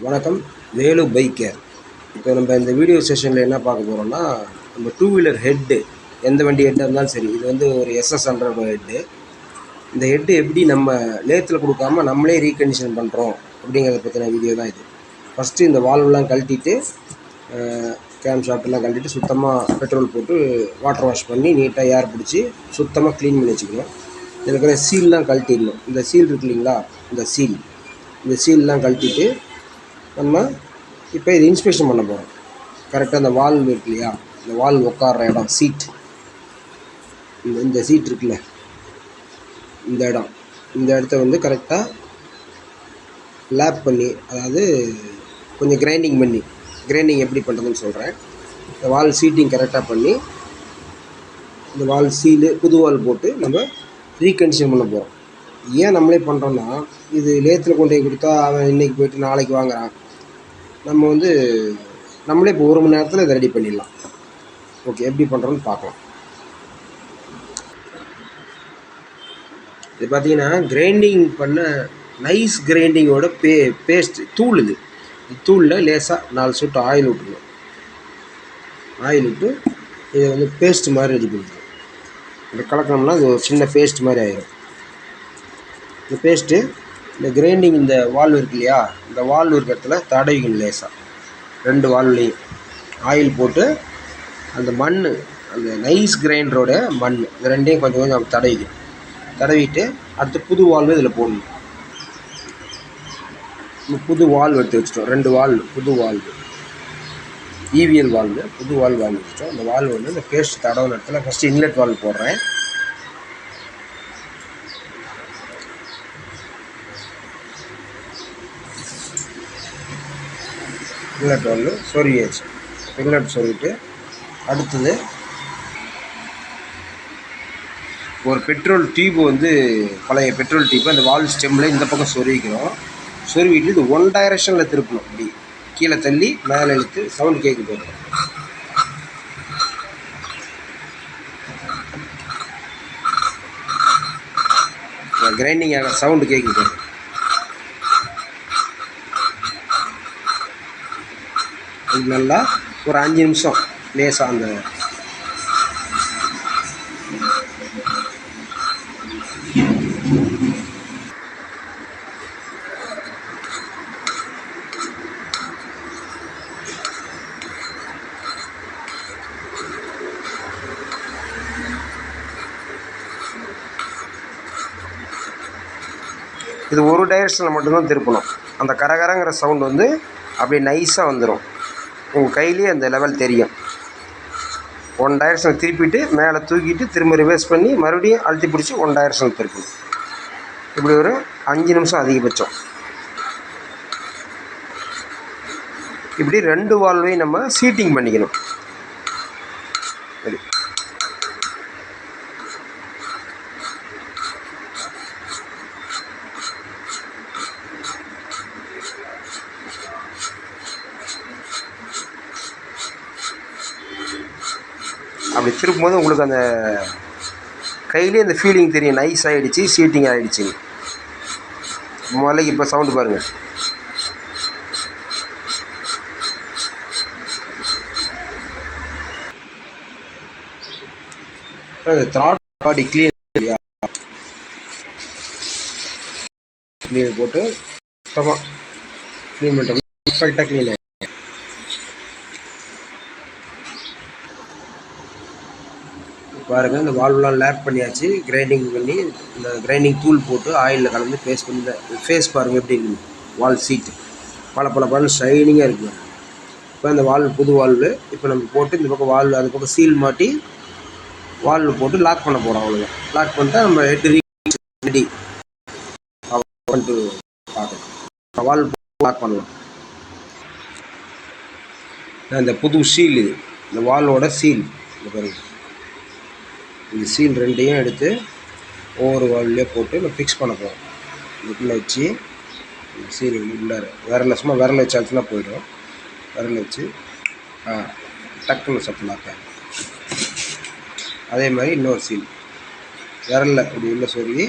வணக்கம். Velu bike care. இப்போ நம்ம இந்த வீடியோ செஷனில் என்ன பார்க்க போகிறோம்னா, நம்ம டூ வீலர் ஹெட்டு, எந்த வண்டி ஹெட்டாக இருந்தாலும் சரி, இது வந்து ஒரு SS100 ஹெட்டு. இந்த ஹெட்டு எப்படி நம்ம லேத்தில் கொடுக்காம நம்மளே ரீகண்டிஷன் பண்ணுறோம் அப்படிங்கிறத பற்றின வீடியோ தான் இது. ஃபஸ்ட்டு இந்த வால்வெலாம் கழட்டிட்டு, கேம் ஷாப்லாம் கழட்டிட்டு சுத்தமாக பெட்ரோல் போட்டு வாட்டர் வாஷ் பண்ணி நீட்டாக ஏர் பிடிச்சி சுத்தமாக க்ளீன் பண்ணி வச்சுக்கணும். இதில் இருக்கிற சீல்லாம் கழட்டிடணும். இந்த சீல் இருக்கு இல்லைங்களா, இந்த சீல்லாம் கழட்டிட்டு நம்ம இப்போ இது இன்ஸ்பெக்ஷன் பண்ண போகிறோம். கரெக்டாக அந்த வால்வு இருக்கு இல்லையா, இந்த வால்வு உட்கார்ற இடம், சீட், இந்த சீட் இருக்குல்ல, இந்த இடத்த வந்து கரெக்டாக லேப் பண்ணி, அதாவது கொஞ்சம் கிரைண்டிங் எப்படி பண்ணுறதுன்னு சொல்கிறேன். இந்த வால் சீட்டிங் கரெக்டாக பண்ணி, இந்த வால் சீலு புது வால் போட்டு நம்ம ரீகண்டிஷன் பண்ண போகிறோம். ஏன் நம்மளே பண்ணுறோன்னா, இது லேத்தில் கொண்டு போய் கொடுத்தா அவன் இன்றைக்கி போய்ட்டு நாளைக்கு வாங்குகிறான். நம்ம வந்து நம்மளே இப்போ 1 மணி நேரத்தில் இதை ரெடி பண்ணிடலாம். ஓகே, எப்படி பண்ணுறோன்னு பார்க்கலாம். இது பார்த்திங்கன்னா கிரைண்டிங் பண்ண நைஸ் கிரைண்டிங்கோட பேஸ்ட் தூள். இது தூளில் லேசாக 4 சொட்டு ஆயில் விட்டுருணும். ஆயில் விட்டு இதை வந்து பேஸ்ட் மாதிரி ரெடி பண்ணிக்கணும். இப்படி கலக்கணும்னா இது ஒரு சின்ன பேஸ்ட் மாதிரி ஆயிடும். இந்த பேஸ்ட்டு இந்த கிரைண்டிங், இந்த வால்வு இருக்கு இல்லையா, இந்த வால்வு இருக்கிற இடத்துல தடவிக்கணும். லேசாக 2 வால்வுலையும் ஆயில் போட்டு அந்த மண், அந்த நைஸ் கிரைண்டரோட மண், இந்த ரெண்டையும் கொஞ்சம் கொஞ்சம் தடவிட்டு அடுத்து புது வால்வு இதில் போடணும். புது வால்வு எடுத்து வச்சிட்டோம். 2 வால்வு, புது வால்வு, EVL வால்வு, புது வால்வு வாங்கி வச்சிட்டோம். அந்த வால்வு வந்து இந்த பேஸ்ட் தடவின இடத்துல ஃபஸ்ட்டு இன்லெட் வால்வு போடுறேன். இன்லெட் வால்வு சொருவியாச்சு. இன்லெட் சொருவிட்டு அடுத்தது ஒரு பெட்ரோல் டியூப், வந்து பழைய பெட்ரோல் டியூப் அந்த வால்வு ஸ்டெம்மில் இந்த பக்கம் சொருவிட்டு இது 1 டைரெக்ஷனில் திருப்பணும். இப்படி கீழே தள்ளி மேலே இழுத்து சவுண்டு கேட்க போடுறோம். கிரைண்டிங் ஆக சவுண்டு கேட்க போடுறோம். இது நல்லா ஒரு 5 நிமிஷம் லேசாக அந்த இது ஒரு டைரெக்ஷனில் மட்டும்தான் திருப்பணும். அந்த கரகரங்கிற சவுண்டு வந்து அப்படியே நைஸாக வந்துடும். உங்கள் கையிலேயே அந்த லெவல் தெரியும். 1 டைரெக்ஷனில் திருப்பிட்டு மேலே தூக்கிட்டு திரும்ப ரிவர்ஸ் பண்ணி மறுபடியும் அழுத்தி பிடிச்சி 1 டைரெக்ஷனில் திருப்பணும். இப்படி ஒரு 5 நிமிஷம் அதிகபட்சம். இப்படி 2 வால்வையும் நம்ம சீட்டிங் பண்ணிக்கணும். சரி, அப்படி திருப்பும்போது உங்களுக்கு அந்த கையிலே அந்த ஃபீலிங் தெரியும். நைஸ் ஆகிடுச்சு, சீட்டிங் ஆகிடுச்சு. முதல்ல இப்போ சவுண்டு பாருங்கள். த்ராட் பாடி க்ளீன் போட்டு சுத்தமாக க்ளீன் பண்ணுறோம். பர்ஃபெக்டாக க்ளீன் ஆகிடும். பாருங்கள், இந்த வால்வெலாம் லேப் பண்ணியாச்சு. கிரைண்டிங் பண்ணி இந்த கிரைண்டிங் தூள் போட்டு ஆயிலில் கலந்து பேஸ்ட் பண்ணி இந்த ஃபேஸ் பாருங்கள் எப்படி இருக்குது. வால் சீட்டு பல ஷைனிங்காக இருக்குது. இப்போ இந்த வால்வு புது வால்வு இப்போ நம்ம போட்டு இந்த பக்கம் வால்வு அது பக்கம் சீல் மாட்டி வால்வு போட்டு லாக் பண்ண போகிறோம். அவ்வளோதான். லாக் பண்ணிட்டா நம்ம ஹெட் ரெடி பண்ணிட்டு பார்க்கலாம். வால்வு லாக் பண்ணலாம். இந்த புது சீல், இது இந்த வால்வோட சீல். இந்த பாருங்கள், இந்த சீல் 2ஐயும் எடுத்து ஒவ்வொரு வால்வ்லேயே போட்டு நம்ம ஃபிக்ஸ் பண்ண போகிறோம். இதுக்குள்ளே வச்சு இந்த சீல் உள்ளார விரல் வச்சு அழுத்தினா போயிடும். விரல் வச்சு டக்குன்னு சத்தலாக்க. அதே மாதிரி இன்னொரு சீல் விரலில் இப்படி உள்ள சொருகி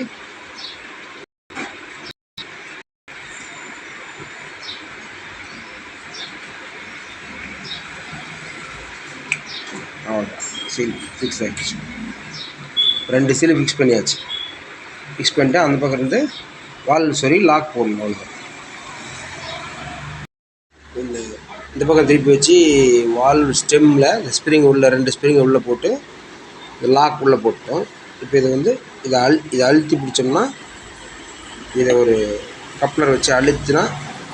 சீல் ஃபிக்ஸ் ஆகிடுச்சு. 2 சீல் ஃபிக்ஸ் பண்ணியாச்சு. ஃபிக்ஸ் பண்ணிட்டு அந்த பக்கம் இருந்து வால் சொறி லாக் போடணும். அவ்வளோதான். இந்த பக்கம் திருப்பி வச்சு வால் ஸ்டெம்மில் இந்த ஸ்ப்ரிங் உள்ள 2 ஸ்ப்ரிங் உள்ளே போட்டு இந்த லாக் உள்ளே போட்டோம். இப்போ இது வந்து இதை அழுத்தி பிடிச்சோம்னா இதை ஒரு கப்ளர் வச்சு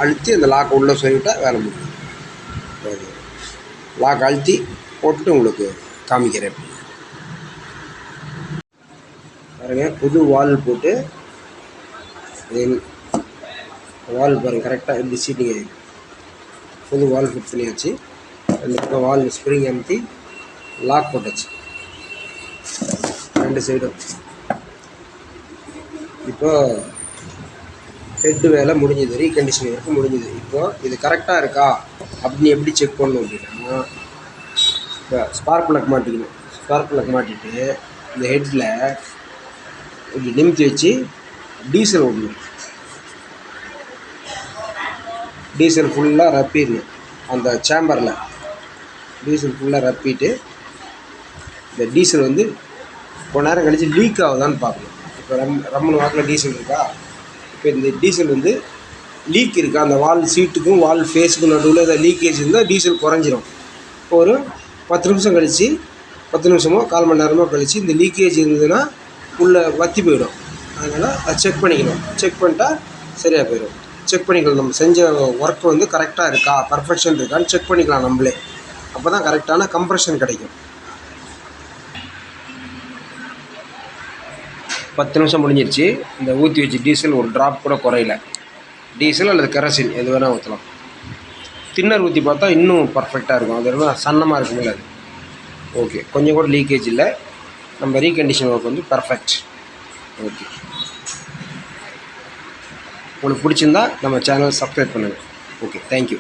அழுத்தி அந்த லாக்கை உள்ளே சொல்லிவிட்டால் வேலை முடியும். லாக் அழுத்தி போட்டுட்டு உங்களுக்கு காமிக்கிறேன். பாருங்க, புது வால் போட்டு வால் பாருங்கள் கரெக்டாக எப்படி சீட்டிங் ஆகிடும். புது வால் ஃபிட் பண்ணியாச்சு. 2 பக்கம் வால் ஸ்ப்ரிங் அமுத்தி லாக் போட்டாச்சு 2 சைடும். இப்போ ஹெட்டு வேலை முடிஞ்சது, ரீகண்டிஷனிங் வரைக்கும் முடிஞ்சது. இப்போது இது கரெக்டாக இருக்கா அப்படின்னு எப்படி செக் பண்ணணும் அப்படின்னா, இப்போ ஸ்பார்க் ப்ளக் மாட்டிக்கணும். ஸ்பார்க் ப்ளக் மாட்டிட்டு இந்த ஹெட்டில் இப்படி நிமித்தி வச்சு டீசல் ஓடணும். டீசல் ஃபுல்லாக ரப்பிடணும். அந்த சேம்பரில் டீசல் ஃபுல்லாக ரப்பிட்டு இந்த டீசல் வந்து கொஞ்ச நேரம் கழித்து லீக் ஆகுதான்னு பார்க்கணும். இப்போ ரம்மன் வாக்கில் டீசல் இருக்கா, இப்போ இந்த டீசல் வந்து லீக் இருக்கா, அந்த வால் சீட்டுக்கும் வால் ஃபேஸுக்கும் நடுவில் ஏதாவது லீக்கேஜ் இருந்தால் டீசல் குறைஞ்சிரும். இப்போ ஒரு 10 நிமிஷம் கழித்து 10 நிமிஷமோ 1/4 மணி நேரமோ கழித்து இந்த லீக்கேஜ் இருந்ததுன்னா உள்ளே வற்றி போயிடும். அதனால் அதை செக் பண்ணிக்கணும். செக் பண்ணிட்டா சரியாக போயிடும். செக் பண்ணிக்கலாம். நம்ம செஞ்ச ஒர்க் வந்து கரெக்டாக இருக்கா, பர்ஃபெக்ஷன் இருக்கான்னு செக் பண்ணிக்கலாம் நம்மளே. அப்போ தான் கரெக்டான கம்ப்ரெஷன் கிடைக்கும். 10 நிமிஷம் முடிஞ்சிருச்சு. இந்த ஊற்றி வச்சு டீசல் ஒரு ட்ராப் கூட குறையில. டீசல் அல்லது கெரசின் எது வேணால் ஊற்றலாம். தின்னர் ஊற்றி பார்த்தா இன்னும் பர்ஃபெக்டாக இருக்கும். அது ரொம்ப சன்னமாக இருக்குமில்ல அது. ஓகே, கொஞ்சம் கூட லீக்கேஜ் இல்லை. நம்ம ரீகண்டிஷன் ஒர்க் வந்து பர்ஃபெக்ட். ஓகே, உங்களுக்கு பிடிச்சிருந்தா நம்ம சேனல் சப்ஸ்கிரைப் பண்ணுங்கள். Okay, thank you.